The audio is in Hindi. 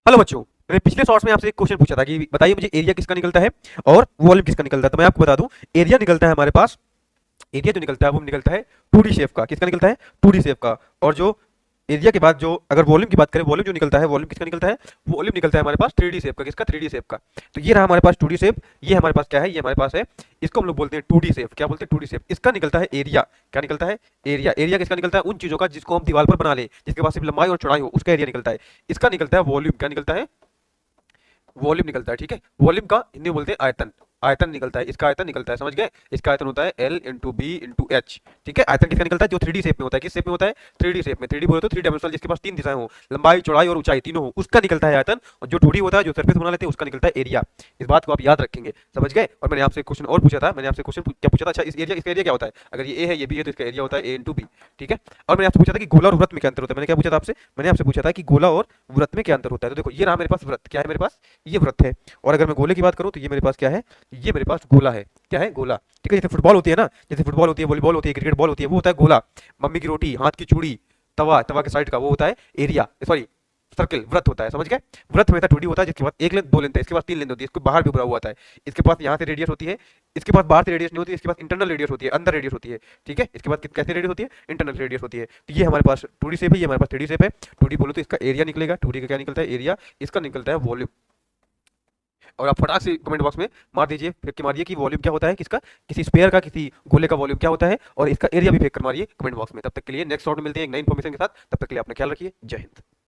हेलो बच्चों, मैंने पिछले शॉर्ट्स में आपसे एक क्वेश्चन पूछा था कि बताइए मुझे एरिया किसका निकलता है और वॉल्यूम किसका निकलता है। तो मैं आपको बता दूं, एरिया निकलता है हमारे पास, एरिया जो निकलता है वो निकलता है 2D शेप का। किसका निकलता है? 2D शेप का। और जो एरिया के बाद जो अगर वॉल्यूम की बात करें, वॉल्यूम जो निकलता है, वॉल्यूम किसका निकलता है? वॉल्यूम निकलता है हमारे पास 3D शेप का। किसका? 3D शेप का। तो ये रहा हमारे पास 2D शेप, ये हमारे पास क्या है? ये हमारे पास है, इसको हम लोग बोलते हैं 2D शेप। क्या बोलते हैं? 2D shape. इसका निकलता है एरिया। क्या निकलता है? एरिया। एरिया किसका निकलता है? उन चीजों का जिसको हम दीवार पर बना ले, जिसके पास सिर्फ लंबाई और चौड़ाई हो, उसका एरिया निकलता है। इसका निकलता है वॉल्यूम। क्या निकलता है? वॉल्यूम निकलता है। ठीक है, वॉल्यूम का हिंदी में बोलते हैं आयतन। आयतन निकलता है, इसका आयतन निकलता है, समझ गए? इसका आयतन होता है L into B into H. ठीक है, आयतन किसका निकलता है? जो 3D शेप में होता है। किस शेप में होता है? 3D शेप में। 3D बोले तो 3 डायमेंशनल, जिसके पास 3 दिशाएं हो, लंबाई चौड़ाई और ऊंचाई तीनों हो, उसका निकलता है आयतन। और जो 2D होता है, जो सरफेस बना लेते हैं, उसका निकलता है एरिया। इस बात को आप याद रखेंगे, समझ गए? और मैंने आपसे क्वेश्चन और पूछा था, मैंने आपसे क्वेश्चन क्या पूछा था? अच्छा, इस एरिया, इसका एरिया क्या होता है? अगर ये ए है, ये बी है, तो इसका एरिया होता है ए इंटू बी। ठीक है, और मैंने आपसे पूछा था कि गोला और वृत्त में क्या अंतर होता है। मैंने क्या पूछा था आपसे? मैंने आपसे पूछा था कि गोला और वृत्त में क्या अंतर होता है। तो देखो, ये रहा मेरे पास वृत्त। क्या है मेरे पास? ये वृत्त है। और अगर मैं गोले की बात करूं तो ये मेरे पास क्या है? ये मेरे पास गोला है। क्या है? गोला। ठीक है, जैसे फुटबॉल होती है ना, जैसे फुटबॉल होती है, वॉलीबॉल होती है, क्रिकेट बॉल होती है, वो होता है गोला। मम्मी की रोटी, हाथ की चूड़ी, तवा, तवा के साइड का, वो होता है एरिया, सॉरी सर्कल, वृत्त होता है। समझ गए? वृत्त हमेशा 2D होता है, जिसके पास एक लेंथ, दो लेंथ है, इसके पास 3 लेंथ होती है, इसको बाहर भी बुरा हुआ होता है। इसके पास यहाँ से रेडियस होती है, इसके पास बाहर से रेडियस नहीं होती, इसके पास इंटरनल रेडियस होती है, अंदर रेडियस होती है। ठीक है, इसके पास कैसे रेडियस होती है? इंटरनल रेडियस होती है। तो ये हमारे पास 2D शेप है, ये हमारे पास 3D शेप है। 2D बोलो तो इसका एरिया निकलेगा, 2D का क्या निकलता है? एरिया। इसका निकलता है वॉल्यूम। और आप फटाक से कमेंट बॉक्स में मार दीजिए, फेंक के मारिए कि वॉल्यूम क्या होता है, किसका, किसी स्पेयर का, किसी गोले का वॉल्यूम क्या होता है, और इसका एरिया भी फेंक कर मारिए कमेंट बॉक्स में। तब तक के लिए नेक्स्ट शॉट में मिलते हैं एक नई इन्फॉर्मेशन के साथ। तब तक के लिए अपना ख्याल रखिए। जय हिंद।